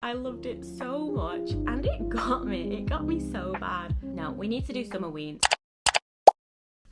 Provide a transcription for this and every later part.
I loved it so much, and it got me so bad. No, we need to do summer weens.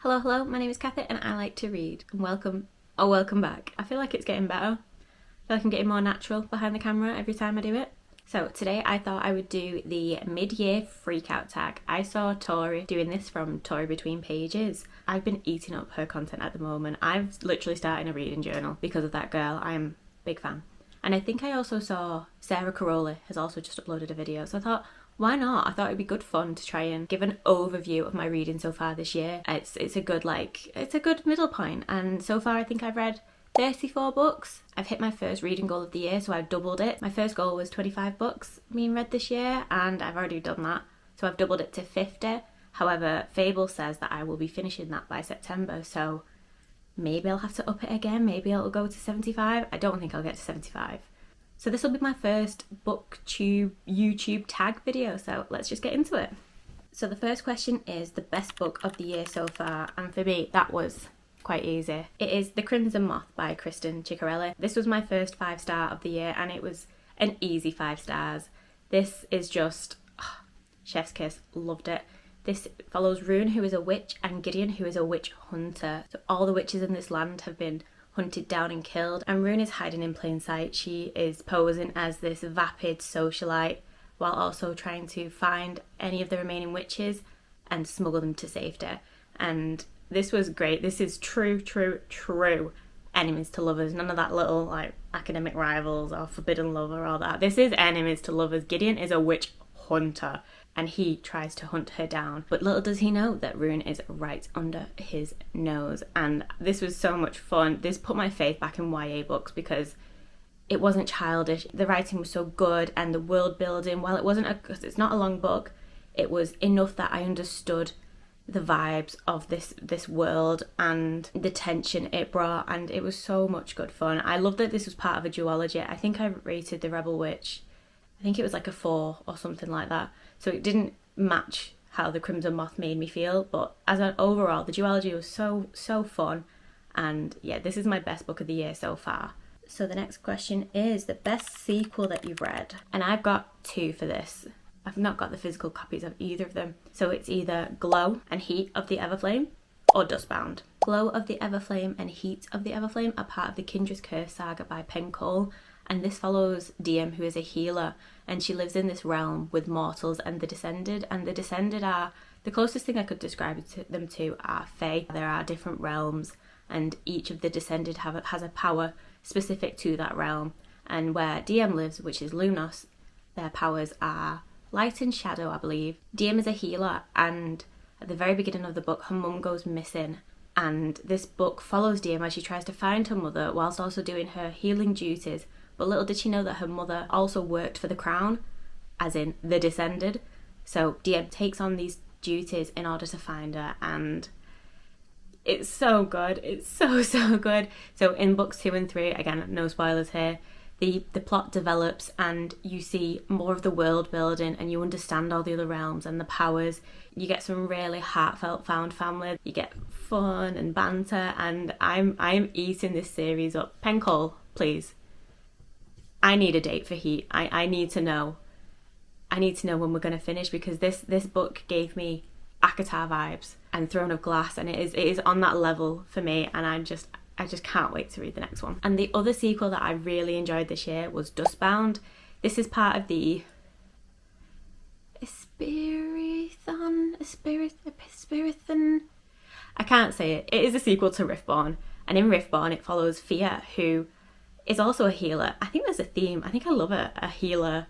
Hello, my name is Kathy and I like to read. And welcome back. I feel like it's getting better. I feel like I'm getting more natural behind the camera every time I do it. So today I thought I would do the mid-year freakout tag. I saw Tori doing this from Tori Between Pages. I've been eating up her content at the moment. I've literally started a reading journal because of that girl. I'm a big fan. And I think I also saw Sarah Caroli has also just uploaded a video. So I thought, why not? I thought it'd be good fun to try and give an overview of my reading so far this year. It's a good middle point. And so far I think I've read 34 books. I've hit my first reading goal of the year, so I've doubled it. My first goal was 25 books being read this year, and I've already done that. So I've doubled it to 50. However, Fable says that I will be finishing that by September, so maybe I'll have to up it again. Maybe it'll go to 75. I don't think I'll get to 75. So this will be my first booktube YouTube tag video, so let's just get into it. So the first question is the best book of the year so far, and for me that was quite easy. It is The Crimson Moth by Kristen Ciccarelli. This was my first 5-star of the year and it was an easy 5 stars. This is just chef's kiss. Loved it. This follows Rune, who is a witch, and Gideon, who is a witch hunter. So all the witches in this land have been hunted down and killed, and Rune is hiding in plain sight. She is posing as this vapid socialite while also trying to find any of the remaining witches and smuggle them to safety. And this was great. This is true enemies to lovers. None of that little like academic rivals or forbidden love or all that. This is enemies to lovers. Gideon is a witch hunter and he tries to hunt her down. But little does he know that Rune is right under his nose. And this was so much fun. This put my faith back in YA books because it wasn't childish. The writing was so good and the world building, while it's not a long book, it was enough that I understood the vibes of this world and the tension it brought, and it was so much good fun. I love that this was part of a duology. I think I rated The Rebel Witch, I think it was like a 4 or something like that, so it didn't match how The Crimson Moth made me feel, but as an overall the duology was so fun. And yeah, this is my best book of the year so far. So the next question is the best sequel that you've read, and I've got 2 for this. I've not got the physical copies of either of them. So it's either Glow and Heat of the Everflame or Dustbound. Glow of the Everflame and Heat of the Everflame are part of the Kindra's Curse saga by Penn Cole, and this follows Diem, who is a healer, and she lives in this realm with mortals and the Descended, and the Descended are, the closest thing I could describe them to are Fae. There are different realms, and each of the Descended has a power specific to that realm, and where Diem lives, which is Lunos, their powers are Light and Shadow, I believe. Diem is a healer, and at the very beginning of the book her mum goes missing, and this book follows Diem as she tries to find her mother whilst also doing her healing duties. But little did she know that her mother also worked for the crown, as in the Descended. So Diem takes on these duties in order to find her, and it's so good. It's so good. So in books 2 and 3, again, no spoilers here, the plot develops and you see more of the world building and you understand all the other realms and the powers. You get some really heartfelt found family. You get fun and banter, and I'm eating this series up. Penn Cole, please. I need a date for Heat. I need to know. I need to know when we're going to finish, because this book gave me ACOTAR vibes and Throne of Glass, and it is on that level for me, and I just can't wait to read the next one. And the other sequel that I really enjoyed this year was Dustbound. This is part of the Espirathon. I can't say it. It is a sequel to Riftborn, and in Riftborn it follows Fia, who is also a healer. I think there's a theme. I think I love a healer,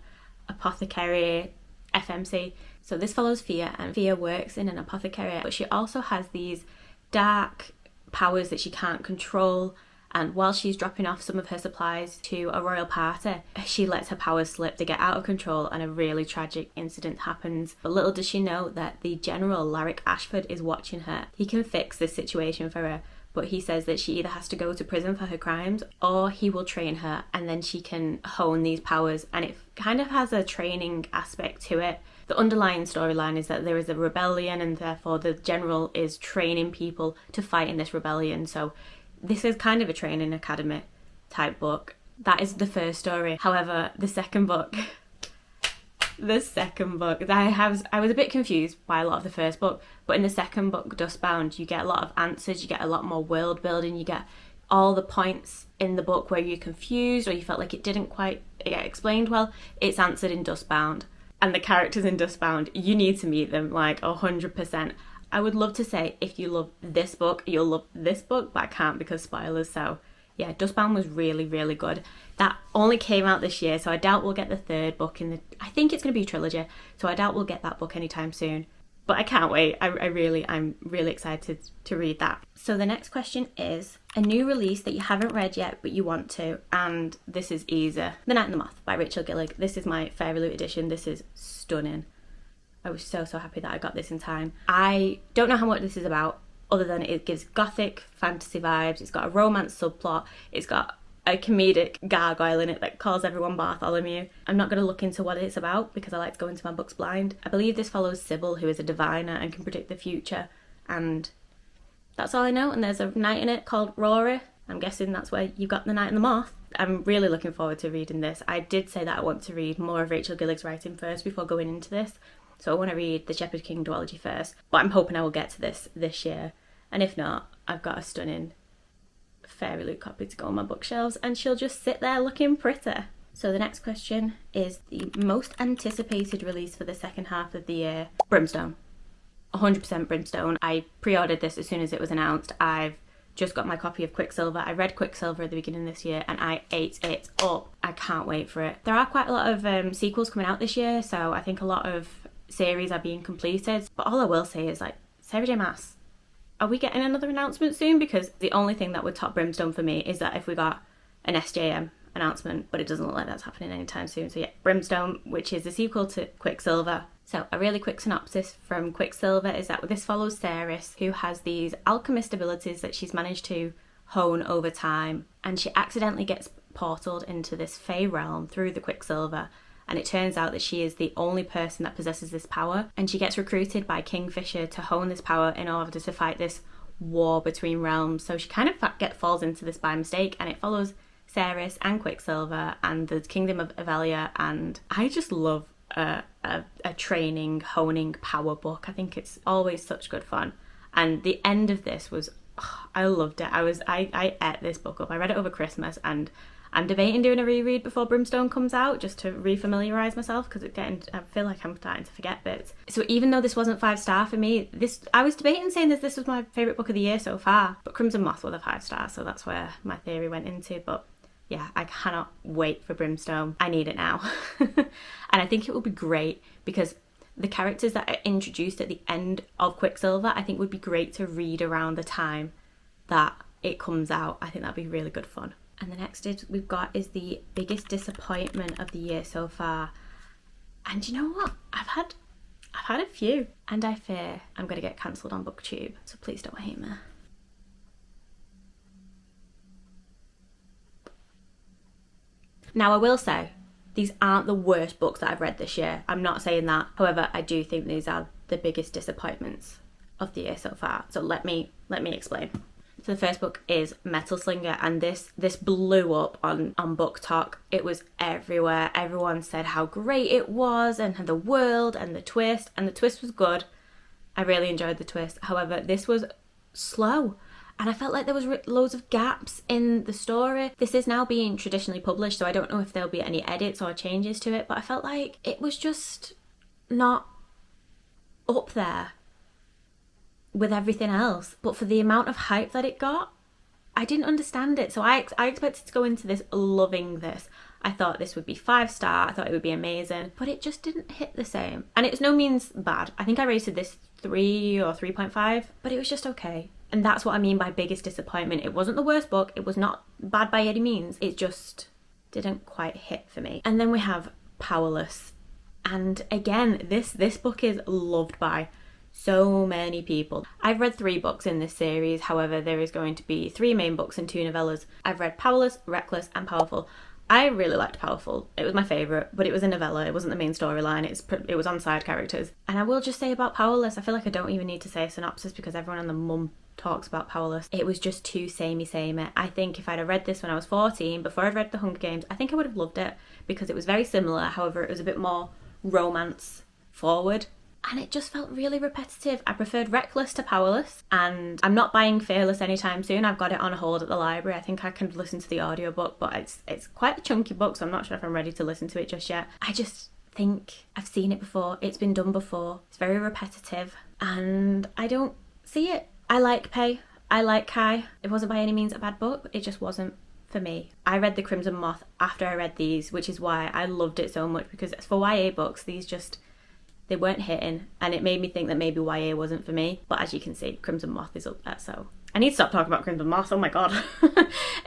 apothecary, FMC. So this follows Fia, and Fia works in an apothecary, but she also has these dark powers that she can't control, and while she's dropping off some of her supplies to a royal party, she lets her powers slip. They get out of control and a really tragic incident happens. But little does she know that the General Larrick Ashford is watching her. He can fix this situation for her, but he says that she either has to go to prison for her crimes or he will train her and then she can hone these powers, and it kind of has a training aspect to it. The underlying storyline is that there is a rebellion and therefore the general is training people to fight in this rebellion. So this is kind of a training academy type book. That is the first story. However, the second book the second book. I was a bit confused by a lot of the first book, but in the second book, Dustbound, you get a lot of answers, you get a lot more world building, you get all the points in the book where you're confused or you felt like it didn't quite get explained well, it's answered in Dustbound. And the characters in Dustbound, you need to meet them, like 100%. I would love to say if you love this book, you'll love this book, but I can't because spoilers. So yeah, Dustbound was really, really good. That only came out this year, so I doubt we'll get the third book in the... I think it's going to be a trilogy, so I doubt we'll get that book anytime soon. But I can't wait. I'm really excited to read that. So the next question is a new release that you haven't read yet, but you want to. And this is easy. The Night and the Moth by Rachel Gillig. This is my FairyLoot edition. This is stunning. I was so happy that I got this in time. I don't know how much this is about, other than it gives gothic fantasy vibes. It's got a romance subplot. It's got a comedic gargoyle in it that calls everyone Bartholomew. I'm not going to look into what it's about because I like to go into my books blind. I believe this follows Sybil, who is a diviner and can predict the future, and that's all I know. And there's a knight in it called Rory. I'm guessing that's where you got the Night and the Moth. I'm really looking forward to reading this. I did say that I want to read more of Rachel Gillig's writing first before going into this, so I want to read the Shepherd King duology first, but I'm hoping I will get to this year. And if not, I've got a stunning FairyLoot copy to go on my bookshelves and she'll just sit there looking pretty. So the next question is the most anticipated release for the second half of the year. Brimstone. 100% Brimstone. I pre-ordered this as soon as it was announced. I've just got my copy of Quicksilver. I read Quicksilver at the beginning of this year and I ate it up. I can't wait for it. There are quite a lot of sequels coming out this year, so I think a lot of series are being completed. But all I will say is, like, Sarah J Maas, are we getting another announcement soon? Because the only thing that would top Brimstone for me is that if we got an SJM announcement, but it doesn't look like that's happening anytime soon. So yeah, Brimstone, which is the sequel to Quicksilver. So a really quick synopsis from Quicksilver is that this follows Ceres, who has these alchemist abilities that she's managed to hone over time, and she accidentally gets portaled into this Fey realm through the Quicksilver. And it turns out that she is the only person that possesses this power, and she gets recruited by Kingfisher to hone this power in order to fight this war between realms. So she kind of falls into this by mistake, and it follows Ceres and Quicksilver and the Kingdom of Avelia. And I just love a training, honing power book. I think it's always such good fun. And the end of this was, I loved it. I ate this book up. I read it over Christmas, and I'm debating doing a reread before Brimstone comes out just to refamiliarise myself, because I feel like I'm starting to forget bits. So even though this wasn't 5-star for me, I was debating saying that this was my favourite book of the year so far, but Crimson Moth was a 5-star, so that's where my theory went into. But yeah, I cannot wait for Brimstone. I need it now. And I think it will be great because the characters that are introduced at the end of Quicksilver, I think would be great to read around the time that it comes out. I think that'd be really good fun. And the next we've got is the biggest disappointment of the year so far. And you know what? I've had a few, and I fear I'm going to get cancelled on BookTube, so please don't hate me. Now I will say, these aren't the worst books that I've read this year. I'm not saying that. However, I do think these are the biggest disappointments of the year so far. So let me explain. So the first book is Metal Slinger, and this blew up on Book Talk. It was everywhere. Everyone said how great it was and the world and the twist was good. I really enjoyed the twist. However, this was slow, and I felt like there was loads of gaps in the story. This is now being traditionally published, so I don't know if there'll be any edits or changes to it, but I felt like it was just not up there with everything else. But for the amount of hype that it got, I didn't understand it. So I expected to go into this loving this. I thought this would be 5-star. I thought it would be amazing, but it just didn't hit the same. And it's no means bad. I think I rated this 3 or 3.5, but it was just okay. And that's what I mean by biggest disappointment. It wasn't the worst book. It was not bad by any means. It just didn't quite hit for me. And then we have Powerless. And again, this book is loved by so many people. I've read 3 books in this series. However, there is going to be 3 main books and 2 novellas. I've read Powerless, Reckless and Powerful. I really liked Powerful. It was my favourite, but it was a novella. It wasn't the main storyline. It was on side characters. And I will just say about Powerless, I feel like I don't even need to say a synopsis because everyone and the mum talks about Powerless. It was just too samey. I think if I'd have read this when I was 14, before I'd read The Hunger Games, I think I would have loved it because it was very similar. However, it was a bit more romance forward. And it just felt really repetitive. I preferred Reckless to Powerless, and I'm not buying Fearless anytime soon. I've got it on hold at the library. I think I can listen to the audiobook, but it's quite a chunky book, so I'm not sure if I'm ready to listen to it just yet. I just think I've seen it before. It's been done before. It's very repetitive, and I don't see it. I like Pei. I like Kai. It wasn't by any means a bad book. It just wasn't for me. I read The Crimson Moth after I read these, which is why I loved it so much, because for YA books, they weren't hitting, and it made me think that maybe YA wasn't for me. But as you can see, Crimson Moth is up there, so I need to stop talking about Crimson Moth. Oh my god.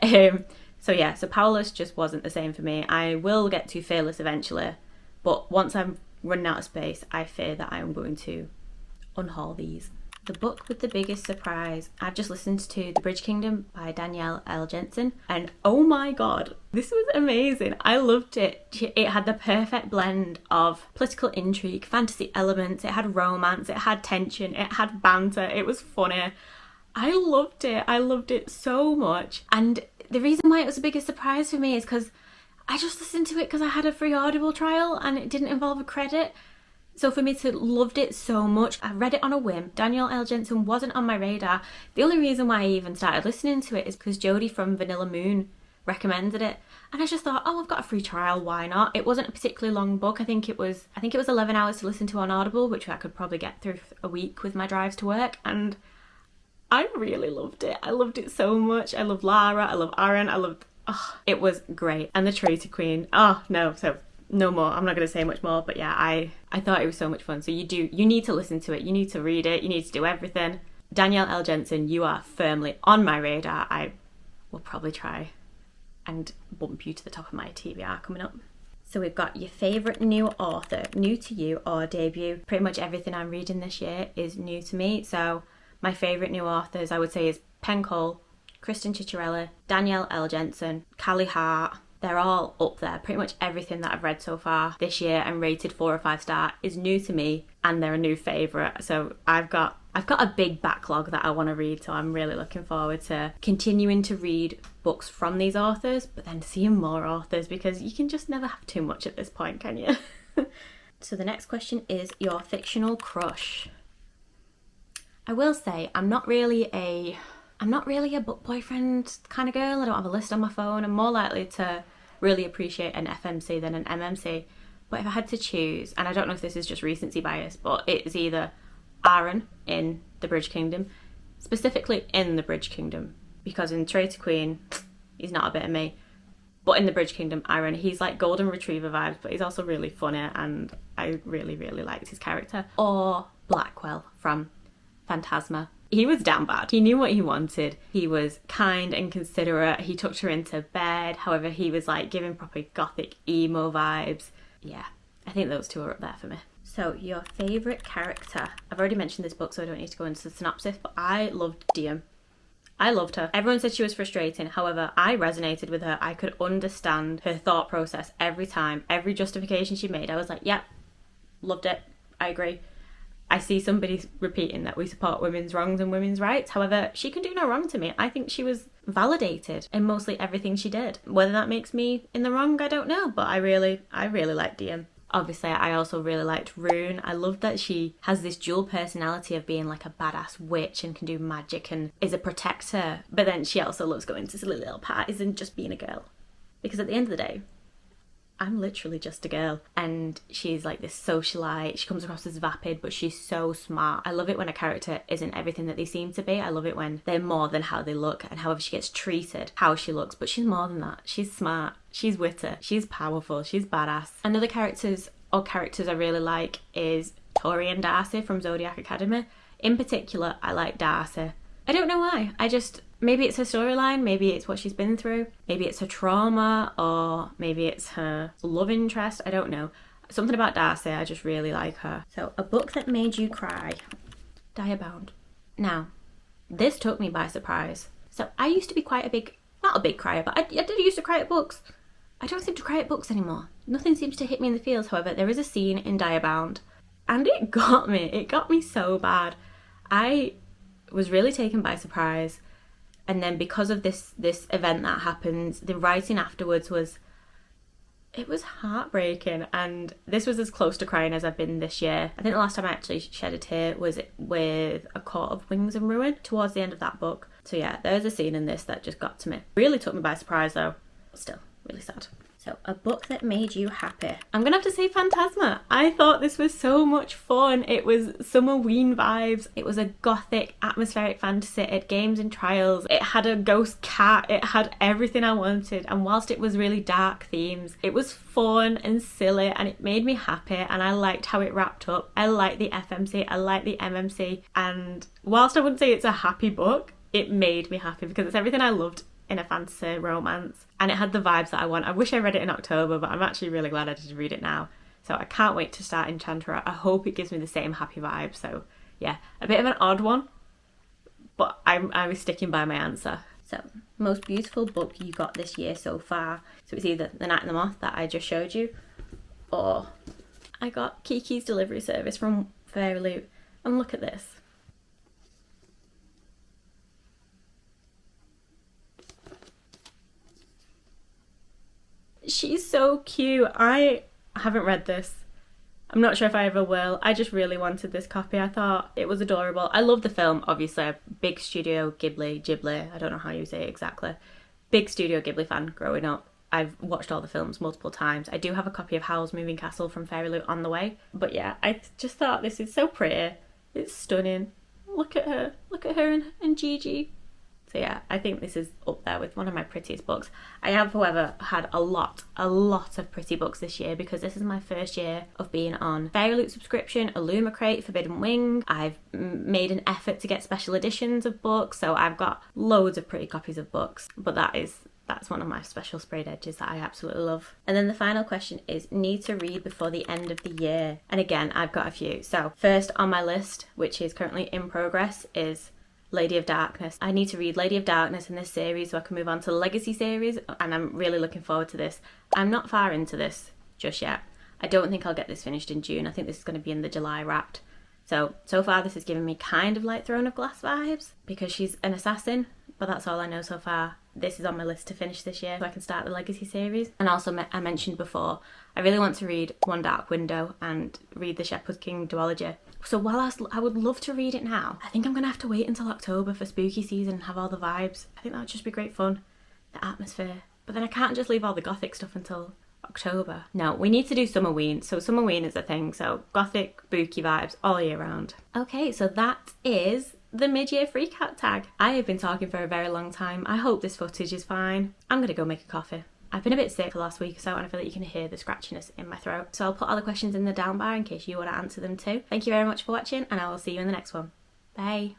So Powerless just wasn't the same for me. I will get to Fearless eventually, but once I'm running out of space, I fear that I am going to unhaul these. The book with the biggest surprise. I've just listened to The Bridge Kingdom by Danielle L. Jensen, and oh my god, this was amazing. I loved it. It had the perfect blend of political intrigue, fantasy elements, it had romance, it had tension, it had banter, it was funny. I loved it. I loved it so much. And the reason why it was the biggest surprise for me is because I just listened to it because I had a free Audible trial and it didn't involve a credit. So for me to loved it so much, I read it on a whim. Danielle L. Jensen wasn't on my radar. The only reason why I even started listening to it is because Jodie from Vanilla Moon recommended it. And I just thought, oh, I've got a free trial, why not? It wasn't a particularly long book. I think it was 11 hours to listen to on Audible, which I could probably get through a week with my drives to work. And I really loved it. I loved it so much. I love Lara, I love Aaron, it was great. And the Traitor Queen, no more. I'm not going to say much more, but yeah, I thought it was so much fun. So you need to listen to it. You need to read it. You need to do everything. Danielle L. Jensen, you are firmly on my radar. I will probably try and bump you to the top of my TBR coming up. So we've got your favourite new author, new to you or debut. Pretty much everything I'm reading this year is new to me. So my favourite new authors, I would say, is Penn Cole, Kristen Cicciarelli, Danielle L. Jensen, Callie Hart. They're all up there. Pretty much everything that I've read so far this year and rated 4 or 5 star is new to me, and they're a new favourite. So I've got a big backlog that I want to read, so I'm really looking forward to continuing to read books from these authors, but then seeing more authors, because you can just never have too much at this point, can you? So the next question is your fictional crush. I will say I'm not really a book boyfriend kind of girl. I don't have a list on my phone. I'm more likely to really appreciate an FMC than an MMC. But if I had to choose, and I don't know if this is just recency bias, but it's either Aaron in The Bridge Kingdom, specifically in The Bridge Kingdom, because in Traitor Queen, he's not a bit of me. But in The Bridge Kingdom, Aaron, he's like golden retriever vibes, but he's also really funny, and I really, really liked his character. Or Blackwell from Phantasma. He was damn bad. He knew what he wanted. He was kind and considerate. He tucked her into bed. However, he was like giving proper gothic emo vibes. Yeah, I think those two are up there for me. So your favourite character. I've already mentioned this book, so I don't need to go into the synopsis, but I loved Diem. I loved her. Everyone said she was frustrating. However, I resonated with her. I could understand her thought process every time. Every justification she made, I was like, yep, loved it. I agree. I see somebody repeating that we support women's wrongs and women's rights. However, she can do no wrong to me. I think she was validated in mostly everything she did. Whether that makes me in the wrong, I don't know. But I really liked Diem. Obviously, I also really liked Rune. I love that she has this dual personality of being like a badass witch and can do magic and is a protector. But then she also loves going to silly little parties and just being a girl. Because at the end of the day, I'm literally just a girl, and she's like this socialite. She comes across as vapid, but she's so smart. I love it when a character isn't everything that they seem to be. I love it when they're more than how they look and however she gets treated, how she looks, but she's more than that. She's smart, she's witty, she's powerful, she's badass. Another characters I really like is Tori and Darcy from Zodiac Academy. In particular, I like Darcy. I don't know why. Maybe it's her storyline, maybe it's what she's been through, maybe it's her trauma, or maybe it's her love interest, I don't know. Something about Darcy, I just really like her. So, a book that made you cry. Diabound. Now, this took me by surprise. So, I used to be quite not a big crier, but I did used to cry at books. I don't seem to cry at books anymore. Nothing seems to hit me in the feels, however, there is a scene in Diabound, and it got me so bad. I was really taken by surprise. And then because of this event that happened, the writing afterwards was it was heartbreaking, and this was as close to crying as I've been this year. I think the last time I actually shed a tear was with A Court of Wings and Ruin, towards the end of that book. So yeah, there's a scene in this that just got to me. Really took me by surprise though, still really sad. So, a book that made you happy. I'm gonna have to say Phantasma. I thought this was so much fun. It was summer-ween vibes. It was a gothic, atmospheric fantasy. It had games and trials. It had a ghost cat. It had everything I wanted. And whilst it was really dark themes, it was fun and silly, and it made me happy, and I liked how it wrapped up. I liked the FMC, I liked the MMC, and whilst I wouldn't say it's a happy book, it made me happy because it's everything I loved in a fantasy romance, and it had the vibes that I want. I wish I read it in October, but I'm actually really glad I did read it now. So I can't wait to start Enchantra. I hope it gives me the same happy vibe. So yeah, a bit of an odd one, but I was sticking by my answer. So, most beautiful book you got this year so far. So it's either The Night and the Moth that I just showed you, or I got Kiki's Delivery Service from FREAKOUT. And look at this. She's so cute. I haven't read this. I'm not sure if I ever will. I just really wanted this copy. I thought it was adorable. I love the film, obviously. A big Studio Ghibli, I don't know how you say it exactly. Big Studio Ghibli fan growing up. I've watched all the films multiple times. I do have a copy of Howl's Moving Castle from FREAKOUT on the way. But yeah, I just thought this is so pretty. It's stunning. Look at her. Look at her and Gigi. So yeah, I think this is up there with one of my prettiest books. I have, however, had a lot of pretty books this year because this is my first year of being on FREAKOUT subscription, Illumicrate, Forbidden Wing. I've made an effort to get special editions of books, so I've got loads of pretty copies of books. But that's one of my special sprayed edges that I absolutely love. And then the final question is need to read before the end of the year. And again, I've got a few. So first on my list, which is currently in progress, is Lady of Darkness. I need to read Lady of Darkness in this series so I can move on to the Legacy series, and I'm really looking forward to this. I'm not far into this just yet. I don't think I'll get this finished in June. I think this is going to be in the July wrapped. So far this has given me kind of like Throne of Glass vibes because she's an assassin, but that's all I know so far. This is on my list to finish this year so I can start the Legacy series. And also, I mentioned before, I really want to read One Dark Window and read the Shepherd King duology. So while I would love to read it now, I think I'm going to have to wait until October for spooky season and have all the vibes. I think that would just be great fun, the atmosphere. But then I can't just leave all the gothic stuff until October. No, we need to do summer-ween. So summer-ween is a thing. So gothic, spooky vibes all year round. Okay, so that is the mid-year freakout tag. I have been talking for a very long time. I hope this footage is fine. I'm going to go make a coffee. I've been a bit sick for the last week or so and I feel like you can hear the scratchiness in my throat. So I'll put all the questions in the down bar in case you want to answer them too. Thank you very much for watching and I will see you in the next one. Bye.